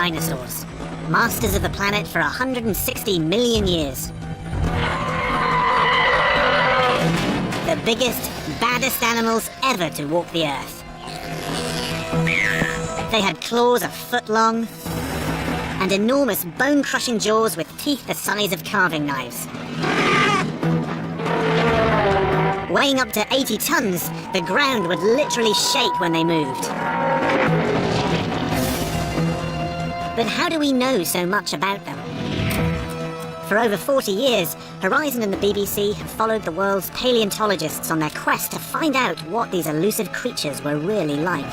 dinosaurs, masters of the planet for 160 million years. The biggest, baddest animals ever to walk the earth. They had claws a foot long and enormous bone-crushing jaws with teeth the size of carving knives. Weighing up to 80 tons, the ground would literally shake when they moved. But how do we know so much about them? For over 40 years, Horizon and the BBC have followed the world's paleontologists on their quest to find out what these elusive creatures were really like.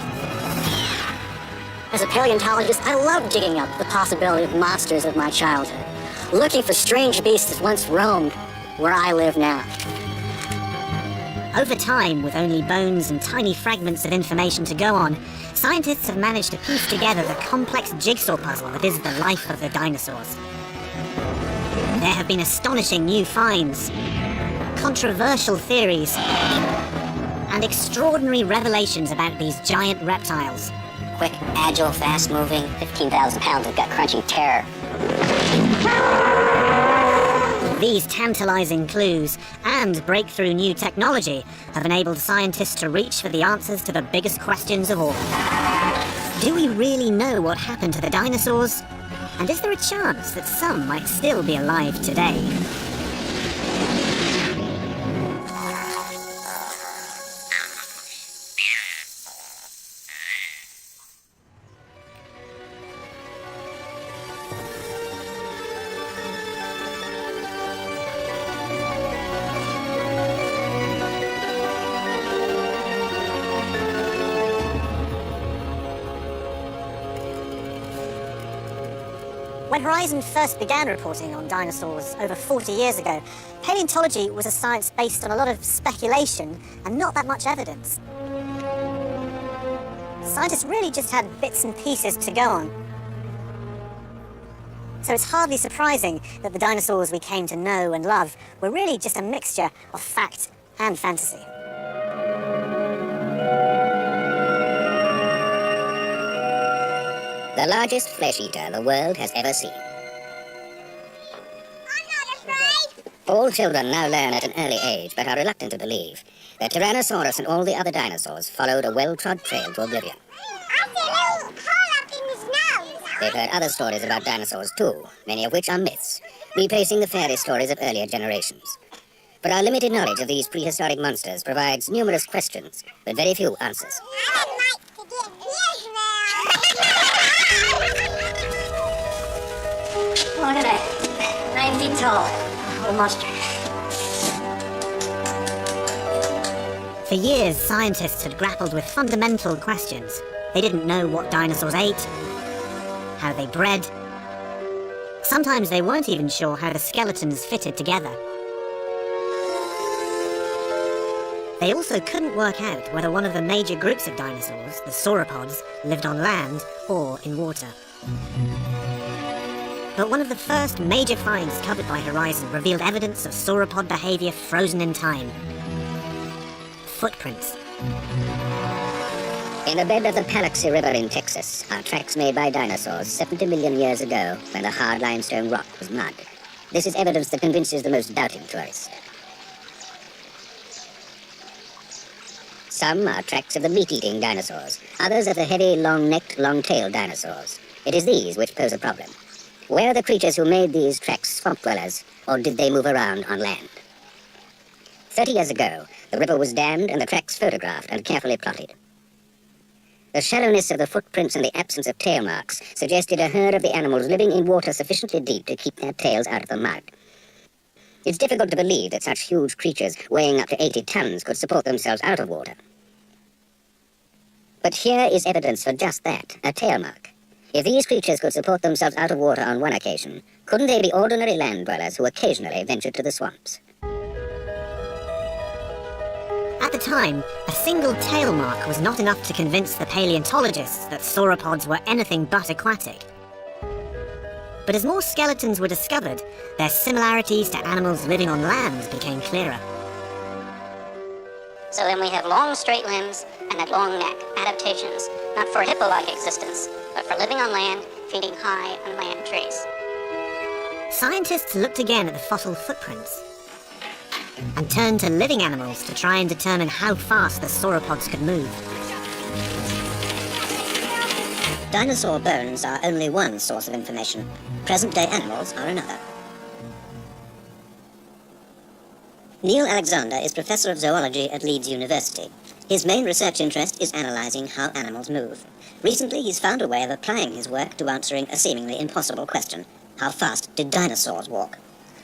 As a paleontologist, I love digging up the possibility of monsters of my childhood, looking for strange beasts that once roamed where I live now. Over time, with only bones and tiny fragments of information to go on, scientists have managed to piece together the complex jigsaw puzzle that is the life of the dinosaurs. There have been astonishing new finds, controversial theories, and extraordinary revelations about these giant reptiles. Quick, agile, fast-moving, 15,000 pounds of gut-crunching terror. These tantalizing clues and breakthrough new technology have enabled scientists to reach for the answers to the biggest questions of all. Do we really know what happened to the dinosaurs? And is there a chance that some might still be alive today? When Horizon first began reporting on dinosaurs over 40 years ago, paleontology was a science based on a lot of speculation and not that much evidence. Scientists really just had bits and pieces to go on. So it's hardly surprising that the dinosaurs we came to know and love were really just a mixture of fact and fantasy. The largest flesh eater the world has ever seen. I'm not afraid. All children now learn at an early age, but are reluctant to believe, that Tyrannosaurus and all the other dinosaurs followed a well-trod trail to oblivion. I see a little hole up in his nose. They've heard other stories about dinosaurs too, many of which are myths, replacing the fairy stories of earlier generations. But our limited knowledge of these prehistoric monsters provides numerous questions, but very few answers. I would like to get his now. Look at that. 9 feet tall. What a monster. For years, scientists had grappled with fundamental questions. They didn't know what dinosaurs ate, how they bred. Sometimes they weren't even sure how the skeletons fitted together. They also couldn't work out whether one of the major groups of dinosaurs, the sauropods, lived on land or in water. But one of the first major finds covered by Horizon revealed evidence of sauropod behavior frozen in time. Footprints. In the bed of the Paluxy River in Texas are tracks made by dinosaurs 70 million years ago when the hard limestone rock was mud. This is evidence that convinces the most doubting tourist. Some are tracks of the meat-eating dinosaurs, others of the heavy, long-necked, long-tailed dinosaurs. It is these which pose a problem. Where are the creatures who made these tracks swamp dwellers, or did they move around on land? 30 years ago, the river was dammed and the tracks photographed and carefully plotted. The shallowness of the footprints and the absence of tail marks suggested a herd of the animals living in water sufficiently deep to keep their tails out of the mud. It's difficult to believe that such huge creatures weighing up to 80 tons could support themselves out of water. But here is evidence for just that, a tail mark. If these creatures could support themselves out of water on one occasion, couldn't they be ordinary land dwellers who occasionally ventured to the swamps? At the time, a single tail mark was not enough to convince the paleontologists that sauropods were anything but aquatic. But as more skeletons were discovered, their similarities to animals living on land became clearer. So then we have long straight limbs and that long neck. Adaptations, not for hippo-like existence, but for living on land, feeding high on land trees. Scientists looked again at the fossil footprints and turned to living animals to try and determine how fast the sauropods could move. Dinosaur bones are only one source of information. Present-day animals are another. Neil Alexander is Professor of Zoology at Leeds University. His main research interest is analysing how animals move. Recently, he's found a way of applying his work to answering a seemingly impossible question. How fast did dinosaurs walk?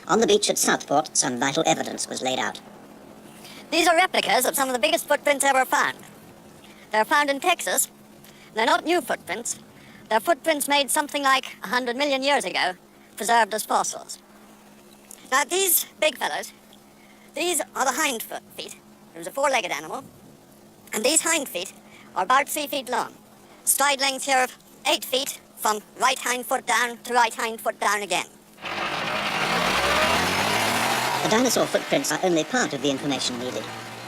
On the beach at Southport, some vital evidence was laid out. These are replicas of some of the biggest footprints ever found. They're found in Texas. They're not new footprints. They're footprints made something like 100 million years ago, preserved as fossils. Now, these big fellows, these are the hind feet. It was a four-legged animal. And these hind feet are about 3 feet long. Stride length here of 8 feet from right hind foot down to right hind foot down again. The dinosaur footprints are only part of the information needed.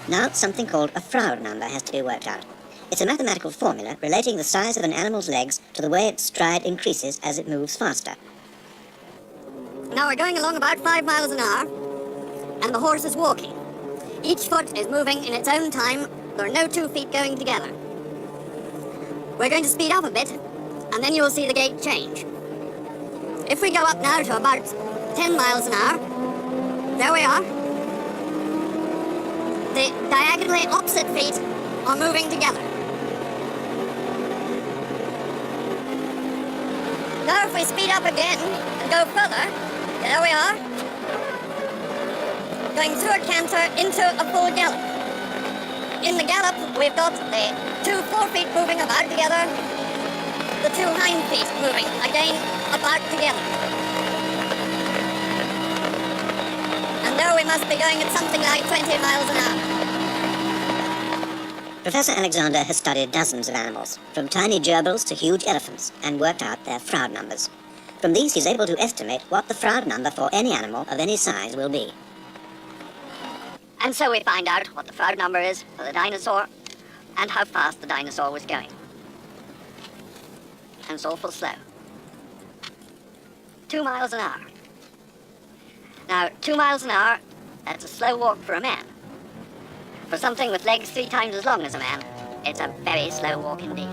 Now, something called a Froude number has to be worked out. It's a mathematical formula relating the size of an animal's legs to the way its stride increases as it moves faster. Now we're going along about 5 miles an hour, and the horse is walking. Each foot is moving in its own time. There are no 2 feet going together. We're going to speed up a bit, and then you'll see the gait change. If we go up now to about 10 miles an hour, there we are. The diagonally opposite feet are moving together. Now if we speed up again and go further, there we are. Going through a canter into a full gallop. In the gallop, we've got the 2 forefeet moving about together, the 2 hind feet moving again about together. And there we must be going at something like 20 miles an hour. Professor Alexander has studied dozens of animals, from tiny gerbils to huge elephants, and worked out their Froude numbers. From these, he's able to estimate what the Froude number for any animal of any size will be. And so we find out what the Froude number is for the dinosaur and how fast the dinosaur was going. And it's awful slow. 2 miles an hour. Now, 2 miles an hour, that's a slow walk for a man. For something with legs 3 times as long as a man, it's a very slow walk indeed.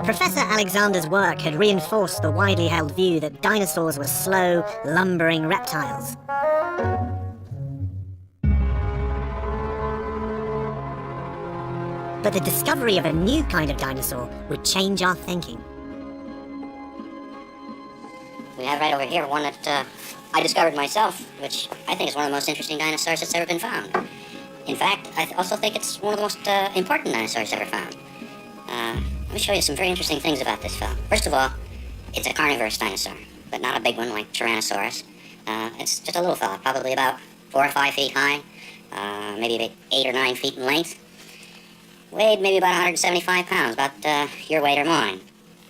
Professor Alexander's work had reinforced the widely held view that dinosaurs were slow, lumbering reptiles. But the discovery of a new kind of dinosaur would change our thinking. We have right over here one that I discovered myself, which I think is one of the most interesting dinosaurs that's ever been found. In fact, I also think it's one of the most important dinosaurs ever found. Let me show you some very interesting things about this fellow. First of all, it's a carnivorous dinosaur, but not a big one like Tyrannosaurus. It's just a little fella, probably about 4 or 5 feet high, maybe about 8 or 9 feet in length. Weighed maybe about 175 pounds, about your weight or mine.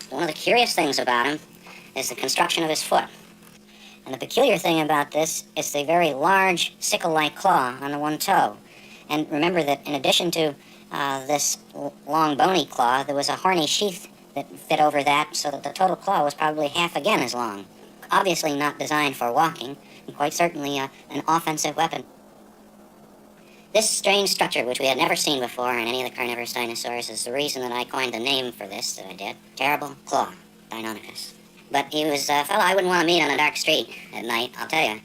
One of the curious things about him is the construction of his foot. And the peculiar thing about this is the very large sickle-like claw on the one toe. And remember that in addition to this long bony claw, there was a horny sheath that fit over that, so that the total claw was probably half again as long. Obviously not designed for walking, and quite certainly an offensive weapon. This strange structure, which we had never seen before in any of the carnivorous dinosaurs, is the reason that I coined the name for this that I did. Terrible Claw, Deinonychus. But he was a fellow I wouldn't want to meet on a dark street at night, I'll tell you.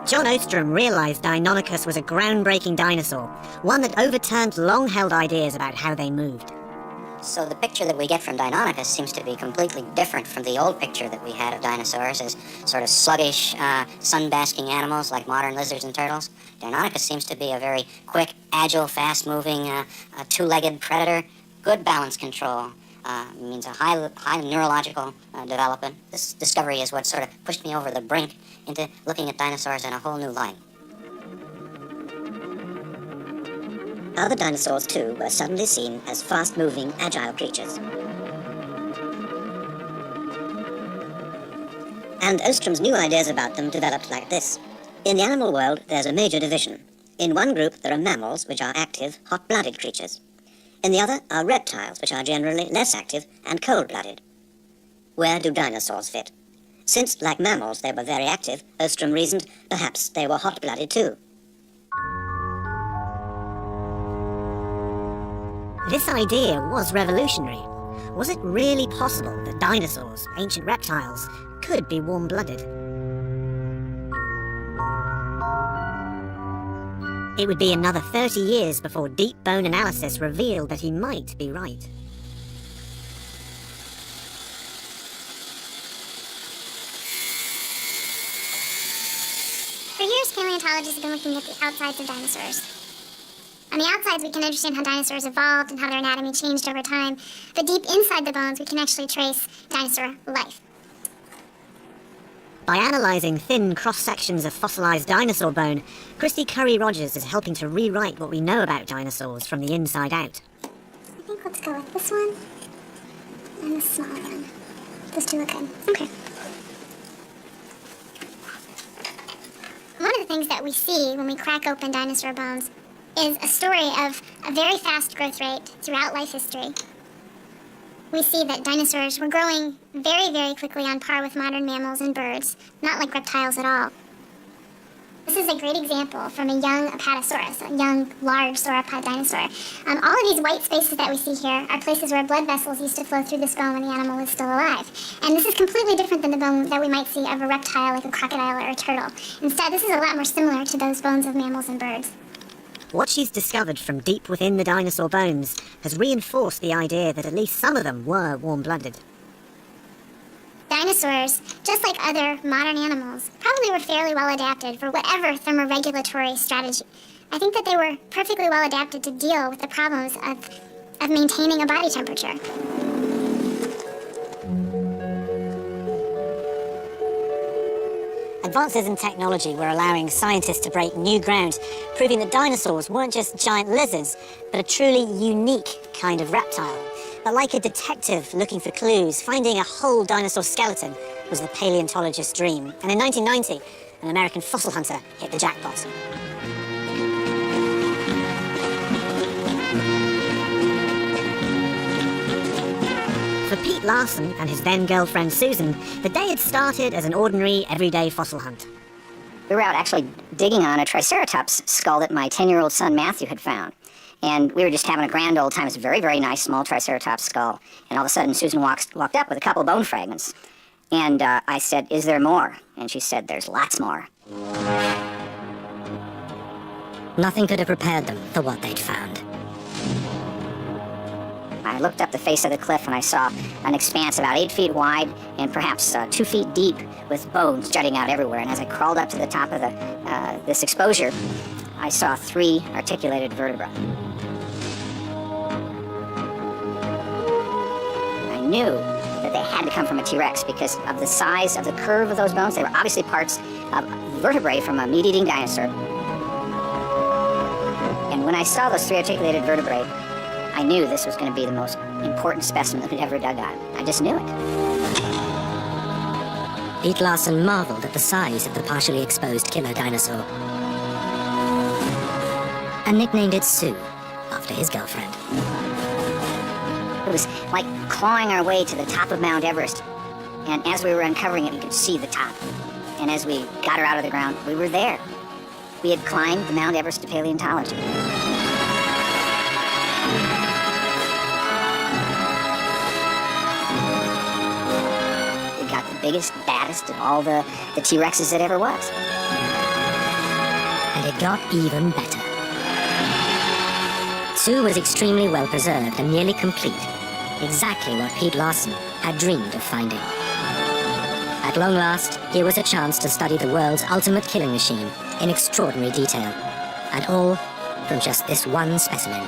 John Ostrom realized Deinonychus was a groundbreaking dinosaur, one that overturned long-held ideas about how they moved. So the picture that we get from Deinonychus seems to be completely different from the old picture that we had of dinosaurs as sort of sluggish, sun-basking animals like modern lizards and turtles. Deinonychus seems to be a very quick, agile, fast-moving, two-legged predator. Good balance control. Means a high neurological development. This discovery is what sort of pushed me over the brink into looking at dinosaurs in a whole new light. Other dinosaurs, too, were suddenly seen as fast-moving, agile creatures. And Ostrom's new ideas about them developed like this. In the animal world, there's a major division. In one group, there are mammals, which are active, hot-blooded creatures. In the other are reptiles, which are generally less active and cold-blooded. Where do dinosaurs fit? Since, like mammals, they were very active, Ostrom reasoned perhaps they were hot-blooded too. This idea was revolutionary. Was it really possible that dinosaurs, ancient reptiles, could be warm-blooded? It would be another 30 years before deep bone analysis revealed that he might be right. For years, paleontologists have been looking at the outsides of dinosaurs. On the outsides, we can understand how dinosaurs evolved and how their anatomy changed over time, but deep inside the bones, we can actually trace dinosaur life. By analysing thin cross-sections of fossilised dinosaur bone, Christy Curry-Rogers is helping to rewrite what we know about dinosaurs from the inside out. I think let's go with this one and the smaller one. Those two look good. Okay. One of the things that we see when we crack open dinosaur bones is a story of a very fast growth rate throughout life history. We see that dinosaurs were growing very, very quickly on par with modern mammals and birds, not like reptiles at all. This is a great example from a young Apatosaurus, a young, large sauropod dinosaur. All of these white spaces that we see here are places where blood vessels used to flow through this bone when the animal was still alive. And this is completely different than the bone that we might see of a reptile like a crocodile or a turtle. Instead, this is a lot more similar to those bones of mammals and birds. What she's discovered from deep within the dinosaur bones has reinforced the idea that at least some of them were warm-blooded. Dinosaurs, just like other modern animals, probably were fairly well adapted for whatever thermoregulatory strategy. I think that they were perfectly well adapted to deal with the problems of maintaining a body temperature. Advances in technology were allowing scientists to break new ground, proving that dinosaurs weren't just giant lizards, but a truly unique kind of reptile. But like a detective looking for clues, finding a whole dinosaur skeleton was the paleontologist's dream. And in 1990, an American fossil hunter hit the jackpot. For Pete Larson and his then-girlfriend Susan, the day had started as an ordinary, everyday fossil hunt. We were out actually digging on a Triceratops skull that my 10-year-old son Matthew had found. And we were just having a grand old time. It's a very, very nice small Triceratops skull. And all of a sudden, Susan walked up with a couple bone fragments. And I said, "Is there more?" And she said, "There's lots more." Nothing could have prepared them for what they'd found. I looked up the face of the cliff and I saw an expanse about 8 feet wide and perhaps 2 feet deep with bones jutting out everywhere. And as I crawled up to the top of this exposure, I saw 3 articulated vertebrae. I knew that they had to come from a T-Rex because of the size of the curve of those bones. They were obviously parts of vertebrae from a meat-eating dinosaur. And when I saw those 3 articulated vertebrae, I knew this was going to be the most important specimen that we'd ever dug on. I just knew it. Pete Larson marveled at the size of the partially exposed killer dinosaur and nicknamed it Sue, after his girlfriend. It was like clawing our way to the top of Mount Everest. And as we were uncovering it, we could see the top. And as we got her out of the ground, we were there. We had climbed the Mount Everest of paleontology. Biggest, baddest of all the T-Rexes that ever was. And it got even better. Sue was extremely well preserved and nearly complete, exactly what Pete Larson had dreamed of finding. At long last, here was a chance to study the world's ultimate killing machine in extraordinary detail, and all from just this one specimen.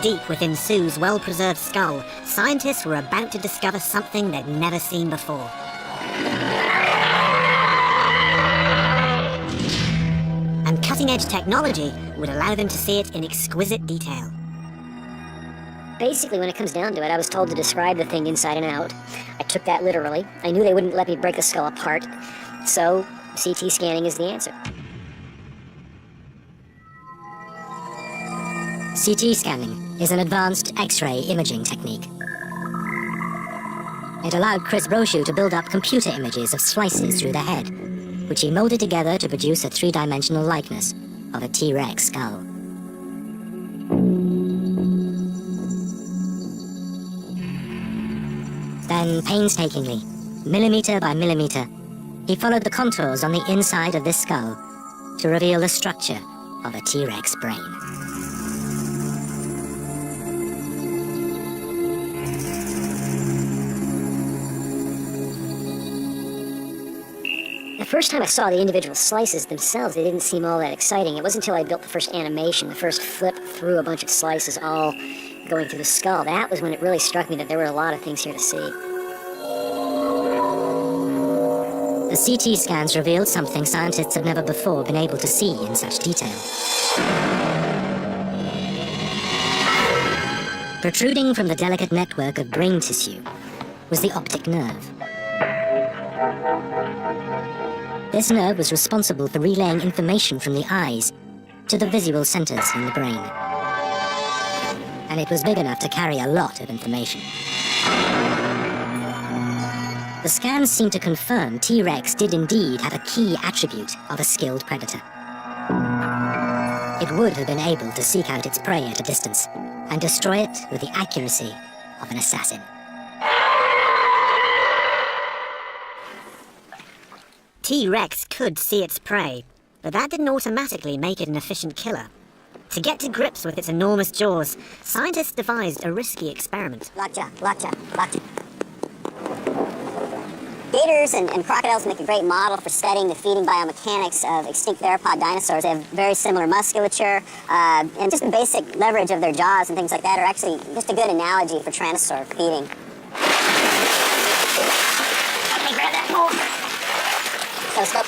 Deep within Sue's well-preserved skull, scientists were about to discover something they'd never seen before. And cutting-edge technology would allow them to see it in exquisite detail. Basically, when it comes down to it, I was told to describe the thing inside and out. I took that literally. I knew they wouldn't let me break the skull apart. So, CT scanning is the answer. CT scanning is an advanced X-ray imaging technique. It allowed Chris Brochu to build up computer images of slices through the head, which he molded together to produce a three-dimensional likeness of a T-Rex skull. Then, painstakingly, millimeter by millimeter, he followed the contours on the inside of this skull to reveal the structure of a T-Rex brain. The first time I saw the individual slices themselves, they didn't seem all that exciting. It wasn't until I built the first animation, the first flip through a bunch of slices all going through the skull. That was when it really struck me that there were a lot of things here to see. The CT scans revealed something scientists have never before been able to see in such detail. Protruding from the delicate network of brain tissue was the optic nerve. This nerve was responsible for relaying information from the eyes to the visual centers in the brain. And it was big enough to carry a lot of information. The scans seemed to confirm T-Rex did indeed have a key attribute of a skilled predator. It would have been able to seek out its prey at a distance and destroy it with the accuracy of an assassin. T-Rex could see its prey, but that didn't automatically make it an efficient killer. To get to grips with its enormous jaws, scientists devised a risky experiment. Lockjaw. Gators and crocodiles make a great model for studying the feeding biomechanics of extinct theropod dinosaurs. They have very similar musculature, and just the basic leverage of their jaws and things like that are actually just a good analogy for tyrannosaur feeding. Let me grab that pole. Stop.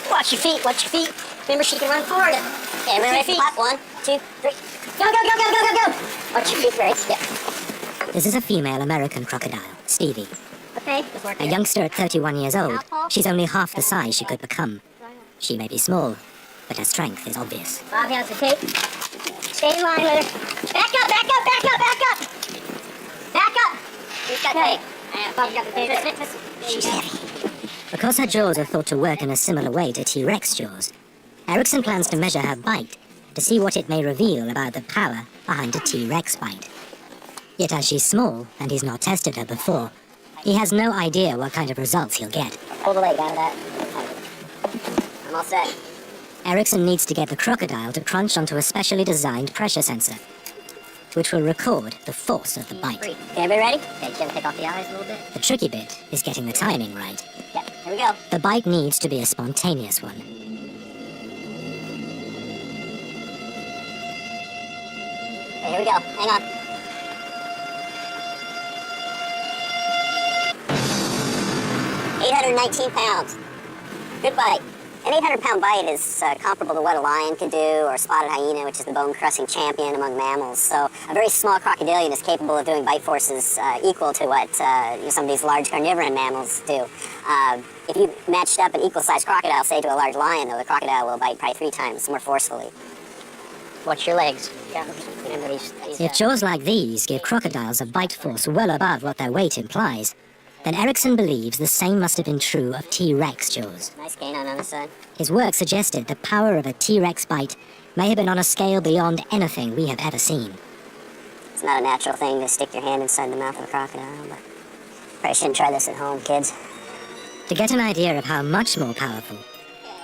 Watch your feet. Remember, she can run forward. Okay, remember, feet. Clap. 1, 2, 3. Go. Watch your feet, right? Yeah. This is a female American crocodile, Stevie. Okay, A youngster at 31 years old, she's only half the size she could become. She may be small, but her strength is obvious. Bob has the tape. Stay in line with her. Back up. He's got tape. Bob's got the tape. She's heavy. Because her jaws are thought to work in a similar way to T-Rex jaws, Erickson plans to measure her bite to see what it may reveal about the power behind a T-Rex bite. Yet as she's small, and he's not tested her before, he has no idea what kind of results he'll get. Pull the leg out of that. I'm all set. Erickson needs to get the crocodile to crunch onto a specially designed pressure sensor, which will record the force of the bite. Okay, everybody ready? Okay, Jim, take off the eyes a little bit. The tricky bit is getting the timing right. Yep, here we go. The bite needs to be a spontaneous one. Okay, here we go. Hang on. £819. Good bite. An 800-pound bite is comparable to what a lion could do, or a spotted hyena, which is the bone-crushing champion among mammals. So a very small crocodilian is capable of doing bite forces equal to what some of these large carnivorous mammals do. If you matched up an equal-sized crocodile, say, to a large lion, though, the crocodile will bite probably 3 times more forcefully. Watch your legs. Yeah. Remember these If jaws like these give crocodiles a bite force well above what their weight implies, then Erickson believes the same must have been true of T-Rex jaws. Nice canine on the side. His work suggested the power of a T-Rex bite may have been on a scale beyond anything we have ever seen. It's not a natural thing to stick your hand inside the mouth of a crocodile, but probably shouldn't try this at home, kids. To get an idea of how much more powerful,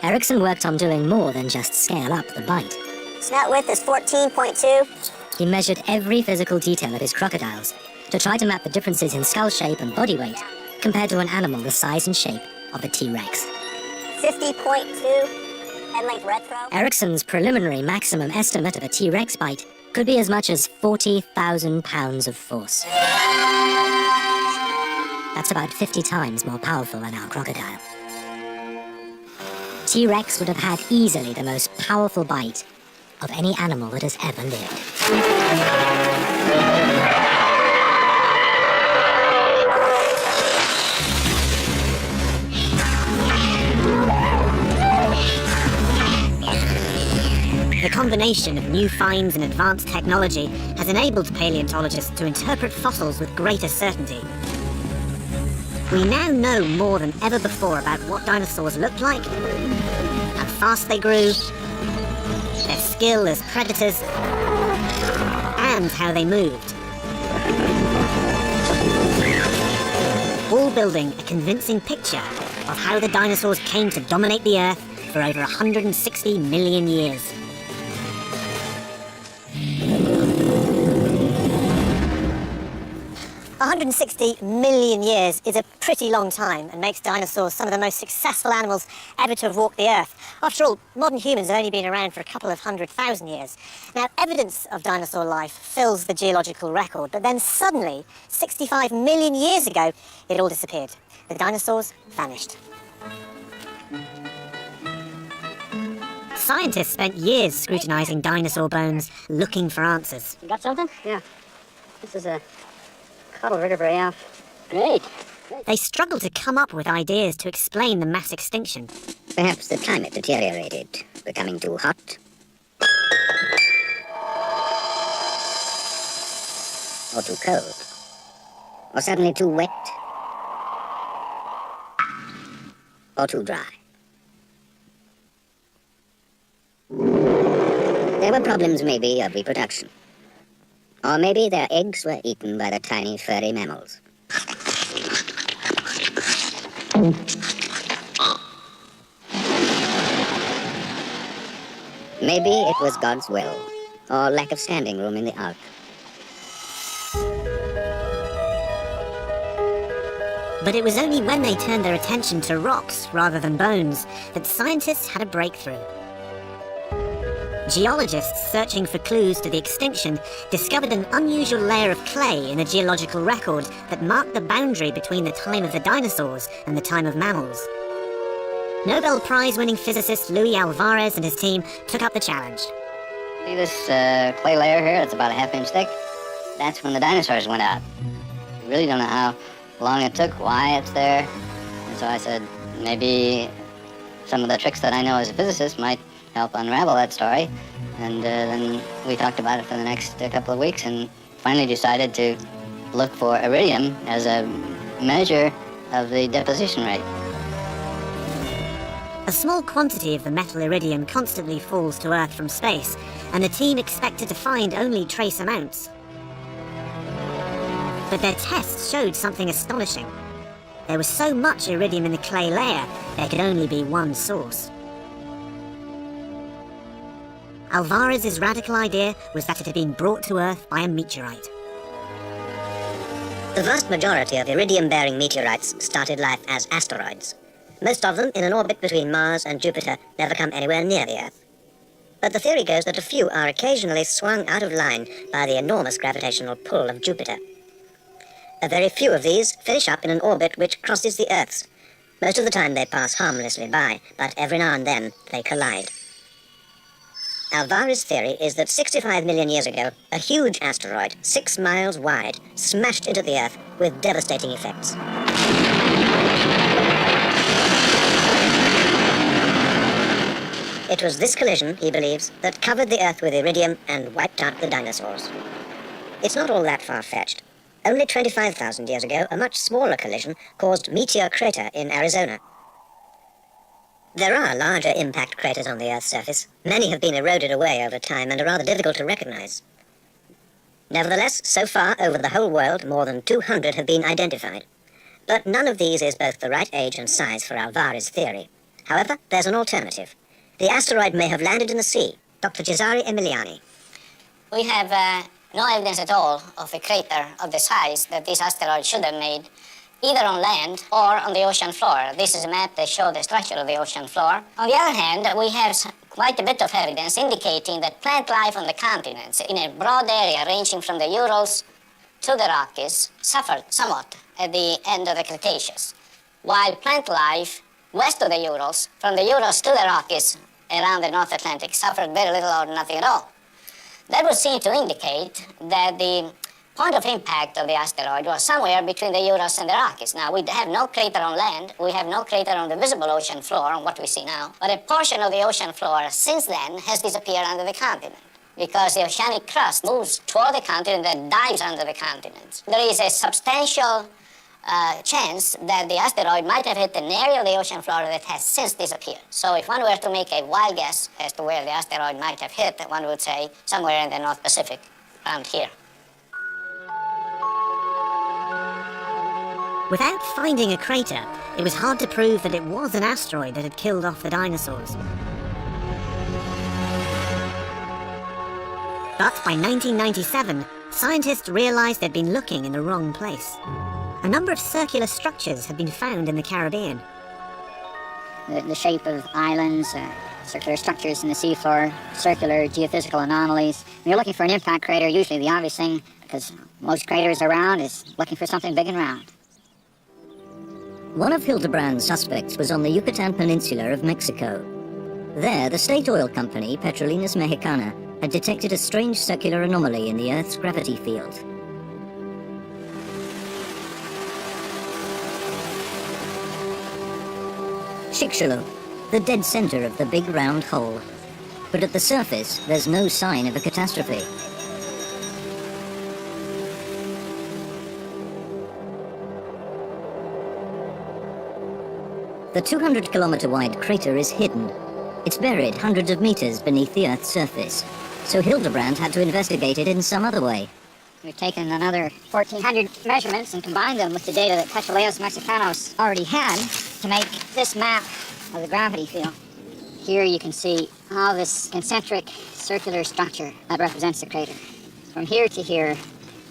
Erickson worked on doing more than just scale up the bite. Snout width is 14.2. He measured every physical detail of his crocodiles to try to map the differences in skull shape and body weight compared to an animal the size and shape of a T-Rex. 50.2. head-length retro. Ericsson's preliminary maximum estimate of a T-Rex bite could be as much as 40,000 pounds of force. That's about 50 times more powerful than our crocodile. T-Rex would have had easily the most powerful bite of any animal that has ever lived. The combination of new finds and advanced technology has enabled paleontologists to interpret fossils with greater certainty. We now know more than ever before about what dinosaurs looked like, how fast they grew, their skill as predators, and how they moved. All building a convincing picture of how the dinosaurs came to dominate the Earth for over 160 million years. $160 million years is a pretty long time and makes dinosaurs some of the most successful animals ever to have walked the Earth. After all, modern humans have only been around for a couple of 100,000 years. Now, evidence of dinosaur life fills the geological record, but then suddenly, 65 million years ago, it all disappeared. The dinosaurs vanished. Scientists spent years scrutinizing dinosaur bones, looking for answers. You got something? Yeah. This is a caudal vertebrae off. Great. They struggled to come up with ideas to explain the mass extinction. Perhaps the climate deteriorated, becoming too hot. Or too cold. Or suddenly too wet. Or too dry. There were problems, maybe, of reproduction. Or maybe their eggs were eaten by the tiny furry mammals. Maybe it was God's will, or lack of standing room in the ark. But it was only when they turned their attention to rocks rather than bones that scientists had a breakthrough. Geologists searching for clues to the extinction discovered an unusual layer of clay in the geological record that marked the boundary between the time of the dinosaurs and the time of mammals. Nobel Prize-winning physicist Luis Alvarez and his team took up the challenge. See this clay layer here? It's about a half-inch thick. That's when the dinosaurs went out. We really don't know how long it took, why it's there. And so I said, maybe some of the tricks that I know as a physicist might help unravel that story. And then we talked about it for the next couple of weeks and finally decided to look for iridium as a measure of the deposition rate. A small quantity of the metal iridium constantly falls to Earth from space, and the team expected to find only trace amounts. But their tests showed something astonishing. There was so much iridium in the clay layer, there could only be one source. Alvarez's radical idea was that it had been brought to Earth by a meteorite. The vast majority of iridium-bearing meteorites started life as asteroids. Most of them, in an orbit between Mars and Jupiter, never come anywhere near the Earth. But the theory goes that a few are occasionally swung out of line by the enormous gravitational pull of Jupiter. A very few of these finish up in an orbit which crosses the Earth's. Most of the time they pass harmlessly by, but every now and then they collide. Alvarez's theory is that 65 million years ago, a huge asteroid, 6 miles wide, smashed into the Earth with devastating effects. It was this collision, he believes, that covered the Earth with iridium and wiped out the dinosaurs. It's not all that far-fetched. Only 25,000 years ago, a much smaller collision caused Meteor Crater in Arizona. There are larger impact craters on the Earth's surface. Many have been eroded away over time and are rather difficult to recognize. Nevertheless, so far over the whole world, more than 200 have been identified. But none of these is both the right age and size for Alvarez's theory. However, there's an alternative. The asteroid may have landed in the sea. Dr. Cesare Emiliani. We have no evidence at all of a crater of the size that this asteroid should have made either on land or on the ocean floor. This is a map that shows the structure of the ocean floor. On the other hand, we have quite a bit of evidence indicating that plant life on the continents in a broad area ranging from the Urals to the Rockies suffered somewhat at the end of the Cretaceous, while plant life west of the Urals, from the Urals to the Rockies around the North Atlantic, suffered very little or nothing at all. That would seem to indicate that the point of impact of the asteroid was somewhere between the Urals and the Rockies. Now, we have no crater on land, we have no crater on the visible ocean floor, on what we see now, but a portion of the ocean floor since then has disappeared under the continent, because the oceanic crust moves toward the continent and dives under the continent. There is a substantial chance that the asteroid might have hit an area of the ocean floor that has since disappeared. So if one were to make a wild guess as to where the asteroid might have hit, one would say somewhere in the North Pacific, around here. Without finding a crater, it was hard to prove that it was an asteroid that had killed off the dinosaurs. But by 1997, scientists realized they'd been looking in the wrong place. A number of circular structures had been found in the Caribbean. The shape of islands, circular structures in the seafloor, circular geophysical anomalies. When you're looking for an impact crater, usually the obvious thing, because most craters around, is looking for something big and round. One of Hildebrand's suspects was on the Yucatan Peninsula of Mexico. There, the state oil company, Petrolinas Mexicana, had detected a strange circular anomaly in the Earth's gravity field. Chicxulub, the dead center of the big round hole. But at the surface, there's no sign of a catastrophe. The 200-kilometer wide crater is hidden. It's buried hundreds of meters beneath the Earth's surface, so Hildebrand had to investigate it in some other way. We've taken another 1,400 measurements and combined them with the data that Petroleos Mexicanos already had to make this map of the gravity field. Here you can see how this concentric circular structure that represents the crater. From here to here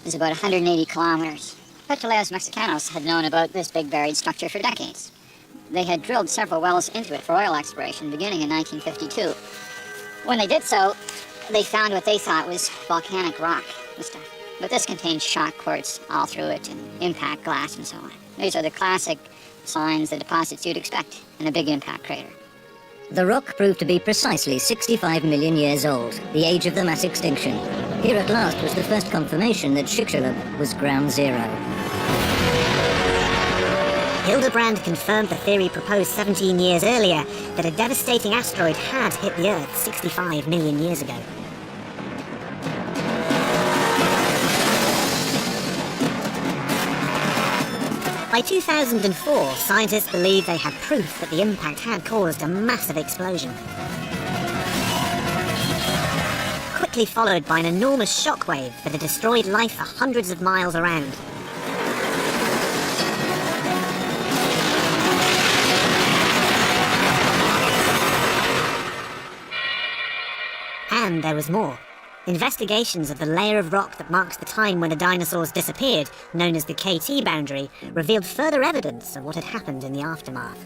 is about 180 kilometers. Petroleos Mexicanos had known about this big buried structure for decades. They had drilled several wells into it for oil exploration beginning in 1952. When they did so, they found what they thought was volcanic rock and stuff. But this contained shock quartz all through it and impact glass and so on. These are the classic signs, the deposits you'd expect in a big impact crater. The rock proved to be precisely 65 million years old, the age of the mass extinction. Here at last was the first confirmation that Chicxulub was ground zero. Hildebrand confirmed the theory proposed 17 years earlier that a devastating asteroid had hit the Earth 65 million years ago. By 2004, scientists believed they had proof that the impact had caused a massive explosion, quickly followed by an enormous shockwave that had destroyed life for hundreds of miles around. And there was more. Investigations of the layer of rock that marks the time when the dinosaurs disappeared, known as the KT boundary, revealed further evidence of what had happened in the aftermath.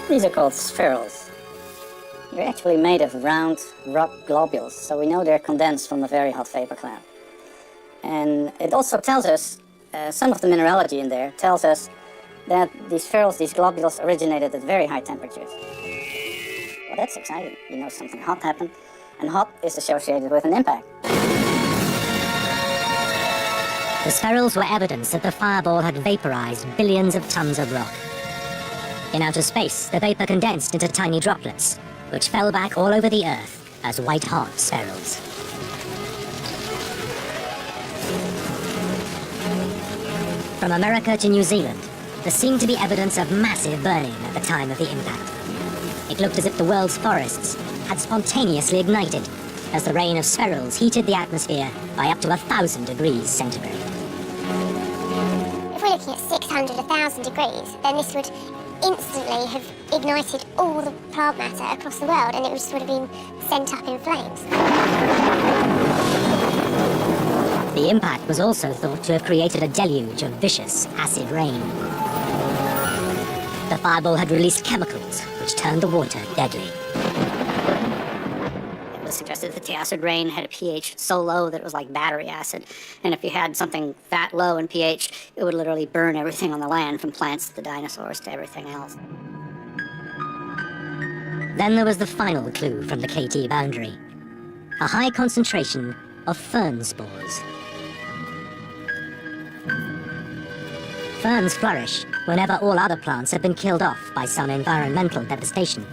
These are called spherules. They're actually made of round rock globules, so we know they're condensed from a very hot vapor cloud. And it also tells us, some of the mineralogy in there tells us that these spherules, these globules, originated at very high temperatures. Well, that's exciting. You know something hot happened. And hot is associated with an impact. The spherules were evidence that the fireball had vaporized billions of tons of rock. In outer space, the vapor condensed into tiny droplets, which fell back all over the Earth as white-hot spherules. From America to New Zealand, there seemed to be evidence of massive burning at the time of the impact. It looked as if the world's forests had spontaneously ignited as the rain of spherules heated the atmosphere by up to 1,000 degrees centigrade. If we're looking at 600, 1,000 degrees, then this would instantly have ignited all the plant matter across the world, and it would sort of been sent up in flames. The impact was also thought to have created a deluge of vicious acid rain. The fireball had released chemicals which turned the water deadly. It was suggested that the acid rain had a pH so low that it was like battery acid. And if you had something that low in pH, it would literally burn everything on the land, from plants to the dinosaurs to everything else. Then there was the final clue from the KT boundary. A high concentration of fern spores. Ferns flourish whenever all other plants have been killed off by some environmental devastation.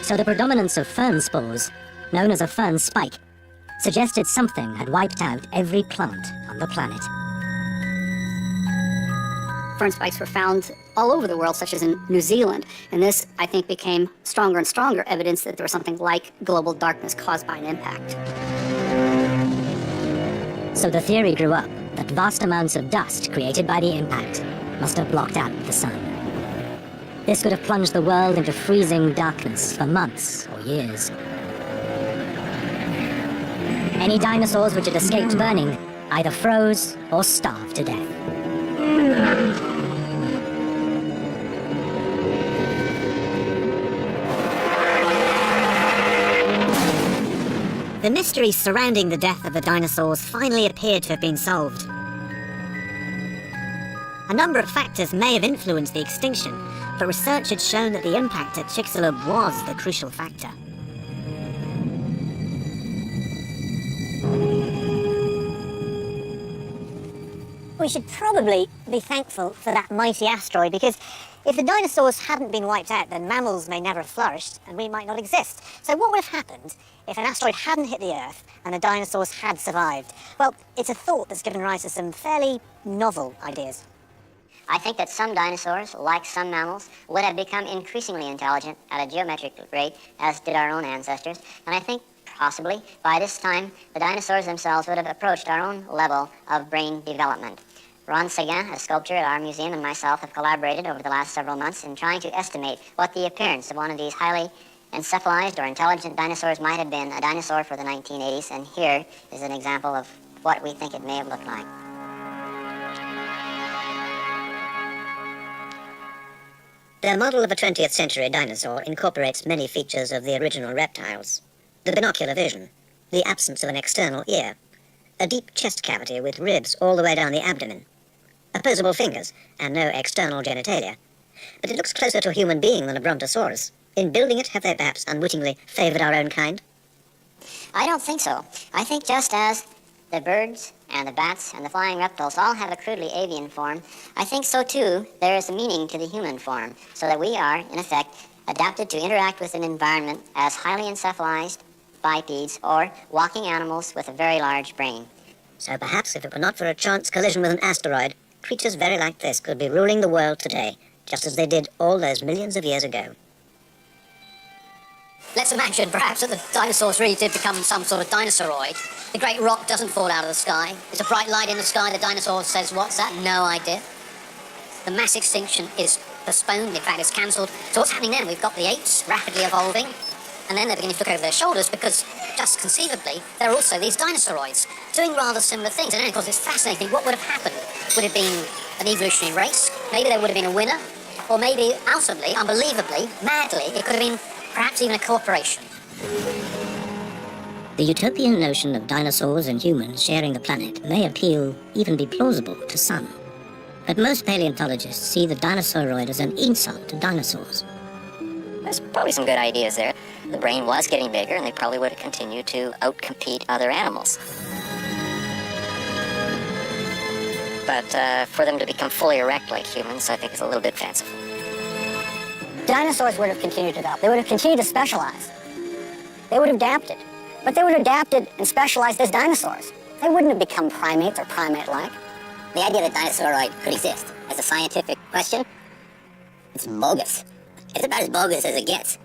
So the predominance of fern spores, known as a fern spike, suggested something had wiped out every plant on the planet. Fern spikes were found all over the world, such as in New Zealand, and this, I think, became stronger and stronger evidence that there was something like global darkness caused by an impact. So the theory grew up that vast amounts of dust created by the impact must have blocked out the sun. This could have plunged the world into freezing darkness for months or years. Any dinosaurs which had escaped burning either froze or starved to death. The mysteries surrounding the death of the dinosaurs finally appeared to have been solved. A number of factors may have influenced the extinction, but research had shown that the impact at Chicxulub was the crucial factor. We should probably be thankful for that mighty asteroid, because if the dinosaurs hadn't been wiped out, then mammals may never have flourished and we might not exist. So what would have happened if an asteroid hadn't hit the Earth and the dinosaurs had survived? Well, it's a thought that's given rise to some fairly novel ideas. I think that some dinosaurs, like some mammals, would have become increasingly intelligent at a geometric rate, as did our own ancestors, and I think possibly by this time the dinosaurs themselves would have approached our own level of brain development. Ron Seguin, a sculptor at our museum, and myself have collaborated over the last several months in trying to estimate what the appearance of one of these highly encephalized or intelligent dinosaurs might have been, a dinosaur for the 1980s, and here is an example of what we think it may have looked like. Their model of a 20th century dinosaur incorporates many features of the original reptiles. The binocular vision, the absence of an external ear, a deep chest cavity with ribs all the way down the abdomen, opposable fingers, and no external genitalia. But it looks closer to a human being than a brontosaurus. In building it, have they perhaps unwittingly favoured our own kind? I don't think so. I think just as the birds and the bats and the flying reptiles all have a crudely avian form, I think so too there is a meaning to the human form, so that we are, in effect, adapted to interact with an environment as highly encephalized bipeds or walking animals with a very large brain. So perhaps if it were not for a chance collision with an asteroid, creatures very like this could be ruling the world today, just as they did all those millions of years ago. Let's imagine perhaps that the dinosaurs really did become some sort of dinosauroid. The great rock doesn't fall out of the sky. It's a bright light in the sky. The dinosaur says, "What's that?" No idea. The mass extinction is postponed. In fact, it's cancelled. So what's happening then? We've got the apes rapidly evolving, and then they're beginning to look over their shoulders because, just conceivably, there are also these dinosauroids doing rather similar things. And then, of course, it's fascinating. What would have happened? Would it have been an evolutionary race? Maybe there would have been a winner. Or maybe, ultimately, unbelievably, madly, it could have been perhaps even a cooperation. The utopian notion of dinosaurs and humans sharing the planet may appeal, even be plausible to some. But most paleontologists see the dinosauroid as an insult to dinosaurs. There's probably some good ideas there. The brain was getting bigger, and they probably would have continued to outcompete other animals. But for them to become fully erect like humans, I think is a little bit fanciful. Dinosaurs would have continued to develop. They would have continued to specialize. They would have adapted. But they would have adapted and specialized as dinosaurs. They wouldn't have become primates or primate-like. The idea that dinosauroid could exist as a scientific question, it's bogus. It's about as bogus as it gets.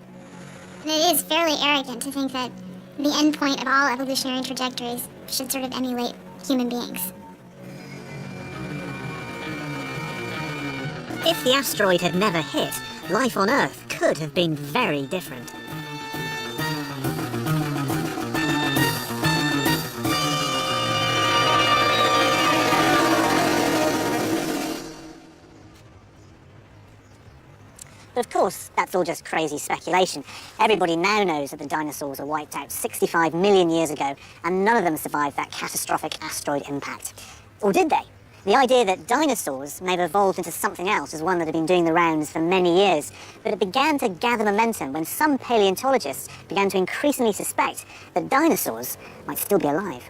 And it is fairly arrogant to think that the end point of all evolutionary trajectories should sort of emulate human beings. If the asteroid had never hit, life on Earth could have been very different. that's all just crazy speculation. Everybody now knows that the dinosaurs were wiped out 65 million years ago, and none of them survived that catastrophic asteroid impact. Or did they? The idea that dinosaurs may have evolved into something else is one that had been doing the rounds for many years, but it began to gather momentum when some paleontologists began to increasingly suspect that dinosaurs might still be alive.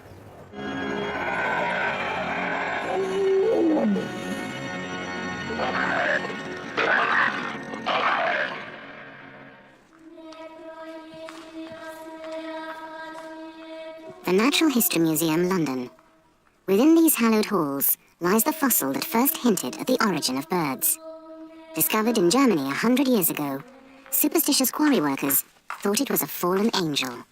The Natural History Museum, London. Within these hallowed halls lies the fossil that first hinted at the origin of birds. Discovered in Germany 100 years ago, superstitious quarry workers thought it was a fallen angel.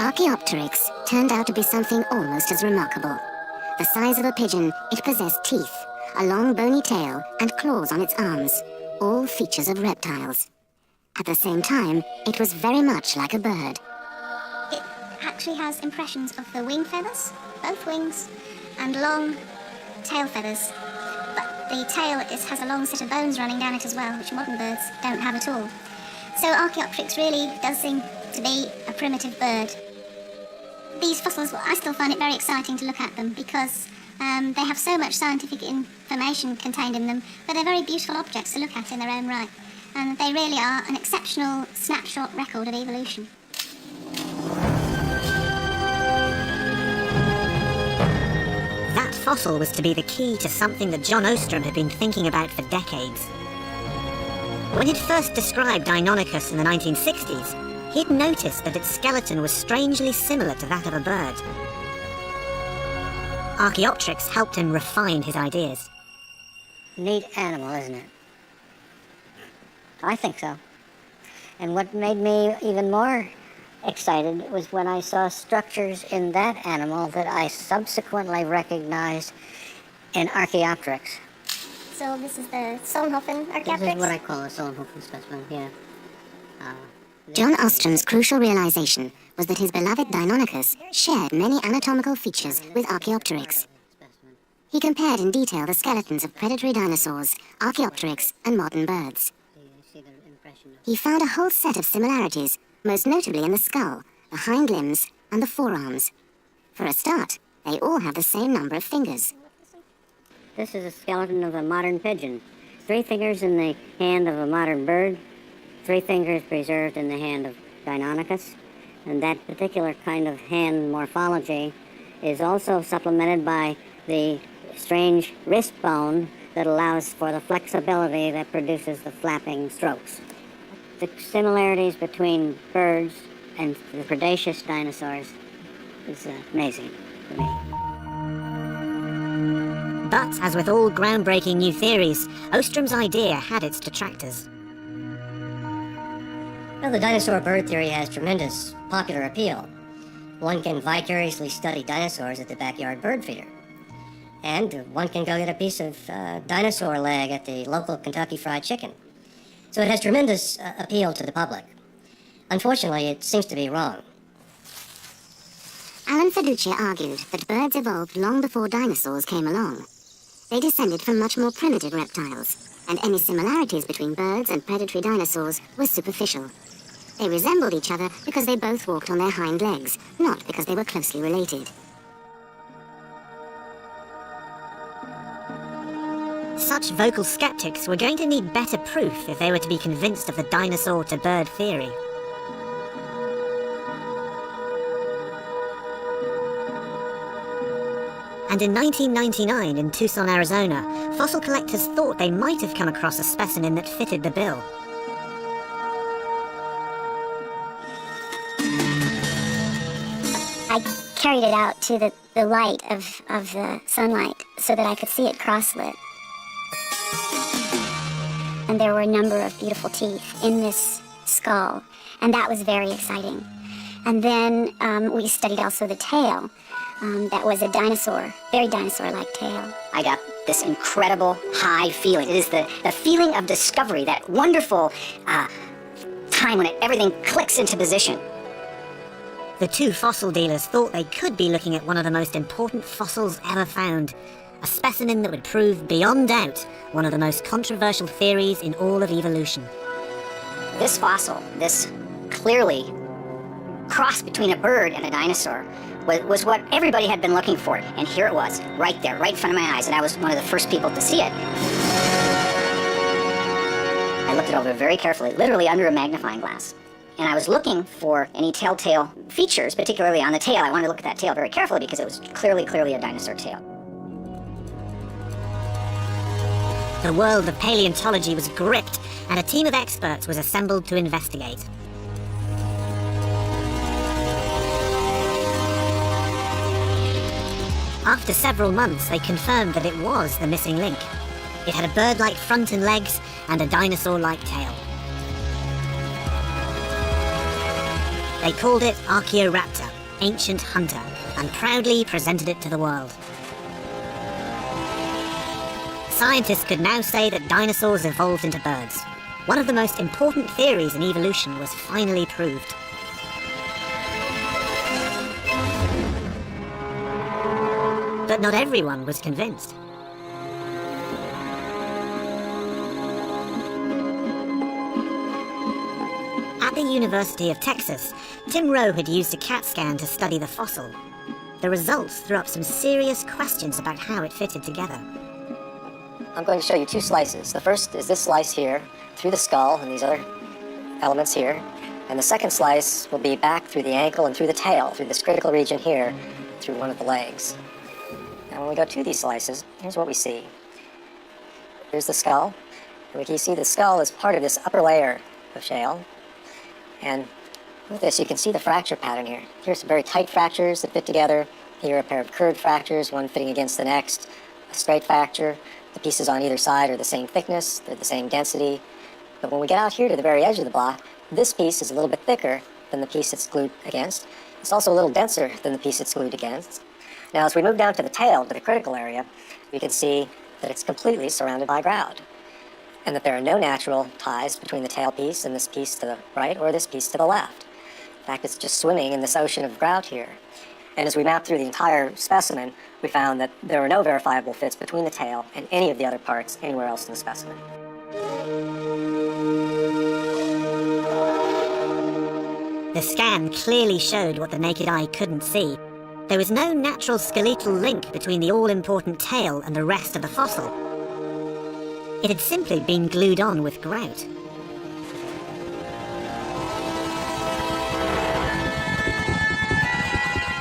Archaeopteryx turned out to be something almost as remarkable. The size of a pigeon, it possessed teeth, a long bony tail, and claws on its arms, all features of reptiles. At the same time, it was very much like a bird. It actually has impressions of the wing feathers, both wings, and long tail feathers. But the tail has a long set of bones running down it as well, which modern birds don't have at all. So Archaeopteryx really does seem to be a primitive bird. These fossils, I still find it very exciting to look at them because they have so much scientific information contained in them, but they're very beautiful objects to look at in their own right. And they really are an exceptional snapshot record of evolution. That fossil was to be the key to something that John Ostrom had been thinking about for decades. When he'd first described Deinonychus in the 1960s, he'd noticed that its skeleton was strangely similar to that of a bird. Archaeopteryx helped him refine his ideas. Neat animal, isn't it? I think so. And what made me even more excited was when I saw structures in that animal that I subsequently recognized in Archaeopteryx. So this is the Solnhofen Archaeopteryx? This is what I call a Solnhofen specimen, yeah. John Ostrom's crucial realization was that his beloved Deinonychus shared many anatomical features with Archaeopteryx. He compared in detail the skeletons of predatory dinosaurs, Archaeopteryx, and modern birds. He found a whole set of similarities, most notably in the skull, the hind limbs, and the forearms. For a start, they all have the same number of fingers. This is a skeleton of a modern pigeon. 3 fingers in the hand of a modern bird, 3 fingers preserved in the hand of Deinonychus, and that particular kind of hand morphology is also supplemented by the strange wrist bone that allows for the flexibility that produces the flapping strokes. The similarities between birds and the predaceous dinosaurs is amazing to me. But, as with all groundbreaking new theories, Ostrom's idea had its detractors. Well, the dinosaur bird theory has tremendous popular appeal. One can vicariously study dinosaurs at the backyard bird feeder. And one can go get a piece of dinosaur leg at the local Kentucky Fried Chicken. So it has tremendous appeal to the public. Unfortunately, it seems to be wrong. Alan Feduccia argued that birds evolved long before dinosaurs came along. They descended from much more primitive reptiles, and any similarities between birds and predatory dinosaurs were superficial. They resembled each other because they both walked on their hind legs, not because they were closely related. Such vocal skeptics were going to need better proof if they were to be convinced of the dinosaur-to-bird theory. And in 1999 in Tucson, Arizona, fossil collectors thought they might have come across a specimen that fitted the bill. I carried it out to the light of the sunlight so that I could see it crosslit. And there were a number of beautiful teeth in this skull, and that was very exciting. And then we studied also the tail. That was a dinosaur, very dinosaur-like tail. I got this incredible high feeling. It is the feeling of discovery, that wonderful time when everything clicks into position. The two fossil dealers thought they could be looking at one of the most important fossils ever found, A specimen that would prove beyond doubt one of the most controversial theories in all of evolution. This fossil, this clearly cross between a bird and a dinosaur, was what everybody had been looking for. And here it was, right there, right in front of my eyes, and I was one of the first people to see it. I looked it over very carefully, literally under a magnifying glass. And I was looking for any telltale features, particularly on the tail. I wanted to look at that tail very carefully because it was clearly a dinosaur tail. The world of paleontology was gripped, and a team of experts was assembled to investigate. After several months, they confirmed that it was the missing link. It had a bird-like front and legs, and a dinosaur-like tail. They called it Archaeoraptor, ancient hunter, and proudly presented it to the world. Scientists could now say that dinosaurs evolved into birds. One of the most important theories in evolution was finally proved. But not everyone was convinced. At the University of Texas, Tim Rowe had used a CAT scan to study the fossil. The results threw up some serious questions about how it fitted together. I'm going to show you two slices. The first is this slice here, through the skull and these other elements here. And the second slice will be back through the ankle and through the tail, through this critical region here, through one of the legs. Now when we go to these slices, here's what we see. Here's the skull. And we can see the skull is part of this upper layer of shale. And with this, you can see the fracture pattern here. Here's some very tight fractures that fit together. Here a pair of curved fractures, one fitting against the next. A straight fracture. The pieces on either side are the same thickness, they're the same density. But when we get out here to the very edge of the block, this piece is a little bit thicker than the piece it's glued against. It's also a little denser than the piece it's glued against. Now, as we move down to the tail, to the critical area, we can see that it's completely surrounded by grout, and that there are no natural ties between the tail piece and this piece to the right or this piece to the left. In fact, it's just swimming in this ocean of grout here. And as we mapped through the entire specimen, we found that there were no verifiable fits between the tail and any of the other parts anywhere else in the specimen. The scan clearly showed what the naked eye couldn't see. There was no natural skeletal link between the all-important tail and the rest of the fossil. It had simply been glued on with grout.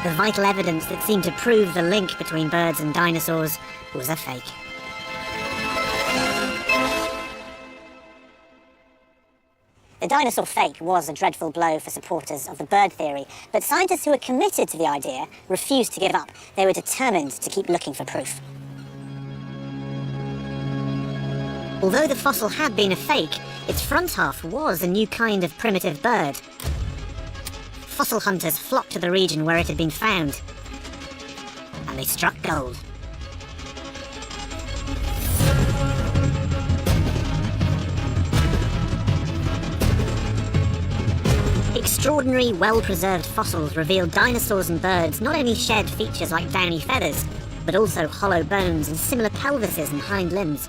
The vital evidence that seemed to prove the link between birds and dinosaurs was a fake. The dinosaur fake was a dreadful blow for supporters of the bird theory, but scientists who were committed to the idea refused to give up. They were determined to keep looking for proof. Although the fossil had been a fake, its front half was a new kind of primitive bird. Fossil hunters flocked to the region where it had been found, and they struck gold. Extraordinary, well-preserved fossils revealed dinosaurs and birds not only shared features like downy feathers, but also hollow bones and similar pelvises and hind limbs.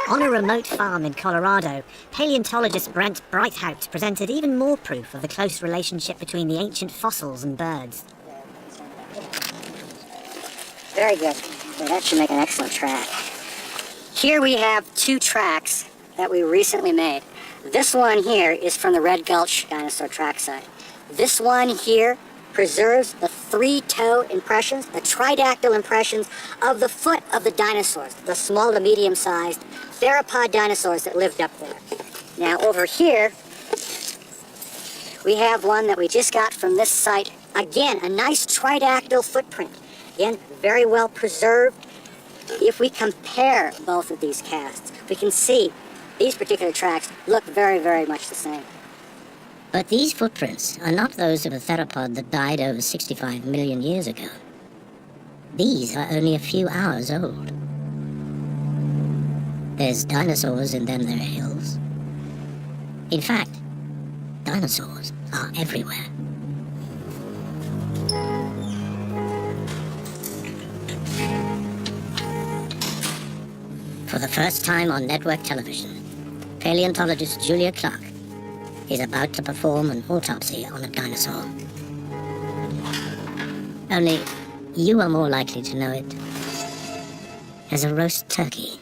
On a remote farm in Colorado, paleontologist Brent Breithout presented even more proof of the close relationship between the ancient fossils and birds. Very good. Well, that should make an excellent track. Here we have two tracks that we recently made. This one here is from the Red Gulch dinosaur track site. This one here preserves the three-toe impressions, the tridactyl impressions of the foot of the dinosaurs, the small to medium-sized theropod dinosaurs that lived up there. Now over here, we have one that we just got from this site. Again, a nice tridactyl footprint. Again, very well preserved. If we compare both of these casts, we can see these particular tracks look very, very much the same. But these footprints are not those of a theropod that died over 65 million years ago. These are only a few hours old. There's dinosaurs in them there hills. In fact, dinosaurs are everywhere. For the first time on network television, paleontologist Julia Clark is about to perform an autopsy on a dinosaur. Only you are more likely to know it as a roast turkey.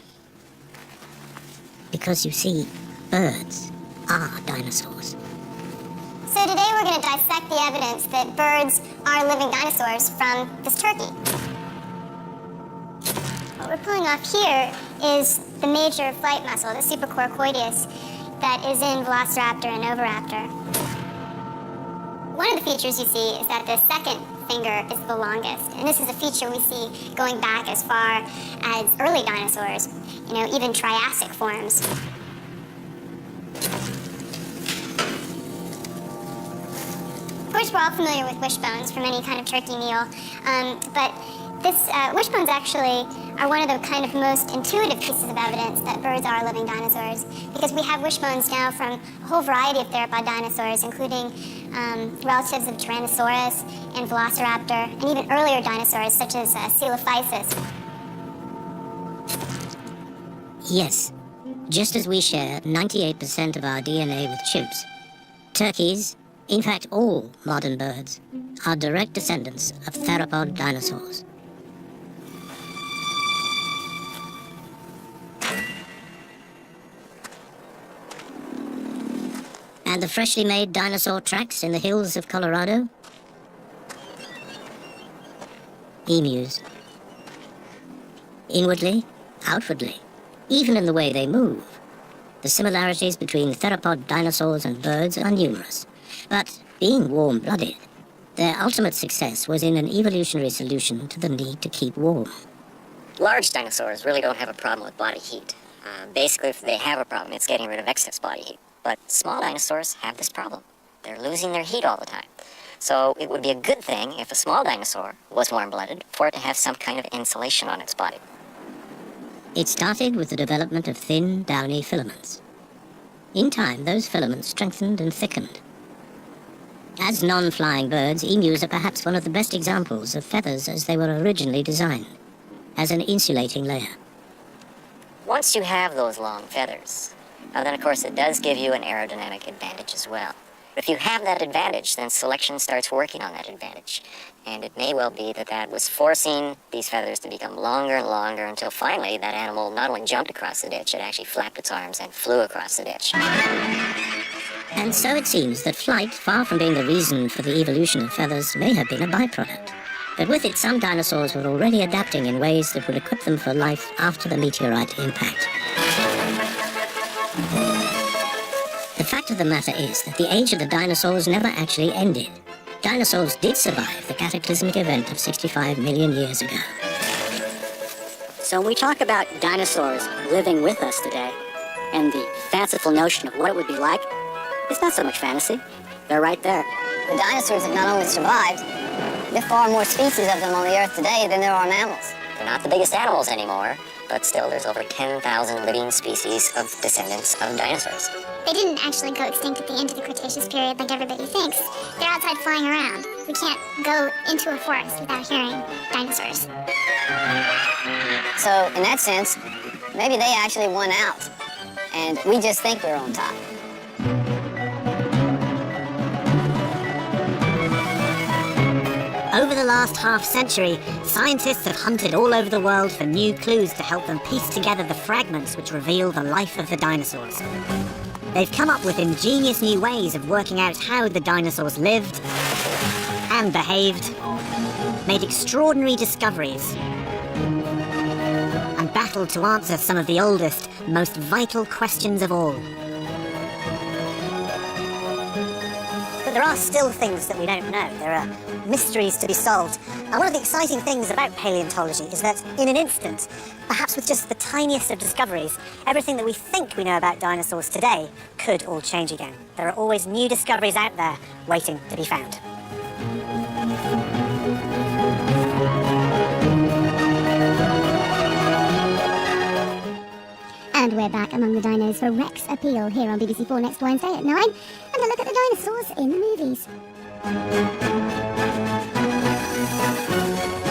Because you see, birds are dinosaurs. So today we're going to dissect the evidence that birds are living dinosaurs from this turkey. What we're pulling off here is the major flight muscle, the supracoracoideus, that is in Velociraptor and Oviraptor. One of the features you see is that the second finger is the longest, and this is a feature we see going back as far as early dinosaurs, even Triassic forms. Of course, we're all familiar with wishbones from any kind of turkey meal, but wishbones actually are one of the kind of most intuitive pieces of evidence that birds are living dinosaurs, because we have wishbones now from a whole variety of theropod dinosaurs, including relatives of Tyrannosaurus and Velociraptor, and even earlier dinosaurs such as Coelophysis. Yes, just as we share 98% of our DNA with chimps, turkeys, in fact all modern birds, are direct descendants of theropod dinosaurs. And the freshly made dinosaur tracks in the hills of Colorado? Emus. Inwardly, outwardly, even in the way they move. The similarities between theropod dinosaurs and birds are numerous. But being warm-blooded, their ultimate success was in an evolutionary solution to the need to keep warm. Large dinosaurs really don't have a problem with body heat. Basically, if they have a problem, it's getting rid of excess body heat. But small dinosaurs have this problem. They're losing their heat all the time. So it would be a good thing if a small dinosaur was warm-blooded for it to have some kind of insulation on its body. It started with the development of thin, downy filaments. In time, those filaments strengthened and thickened. As non-flying birds, emus are perhaps one of the best examples of feathers as they were originally designed, as an insulating layer. Once you have those long feathers, then of course it does give you an aerodynamic advantage as well. If you have that advantage, then selection starts working on that advantage. And it may well be that that was forcing these feathers to become longer and longer until finally that animal not only jumped across the ditch, it actually flapped its arms and flew across the ditch. And so it seems that flight, far from being the reason for the evolution of feathers, may have been a byproduct. But with it, some dinosaurs were already adapting in ways that would equip them for life after the meteorite impact. The fact of the matter is that the age of the dinosaurs never actually ended. Dinosaurs did survive the cataclysmic event of 65 million years ago. So when we talk about dinosaurs living with us today, and the fanciful notion of what it would be like, it's not so much fantasy. They're right there. The dinosaurs have not only survived, there are far more species of them on the Earth today than there are mammals. They're not the biggest animals anymore, but still there's over 10,000 living species of descendants of dinosaurs. They didn't actually go extinct at the end of the Cretaceous period like everybody thinks. They're outside flying around. We can't go into a forest without hearing dinosaurs. So, in that sense, maybe they actually won out, and we just think we're on top. Over the last half-century, scientists have hunted all over the world for new clues to help them piece together the fragments which reveal the life of the dinosaurs. They've come up with ingenious new ways of working out how the dinosaurs lived and behaved, made extraordinary discoveries, and battled to answer some of the oldest, most vital questions of all. But there are still things that we don't know. There are mysteries to be solved. And one of the exciting things about paleontology is that in an instant, perhaps with just the tiniest of discoveries, everything that we think we know about dinosaurs today could all change again. There are always new discoveries out there waiting to be found. And we're back among the dinos for Rex Appeal here on BBC4 next Wednesday at 9. And a look at the dinosaurs in the movies.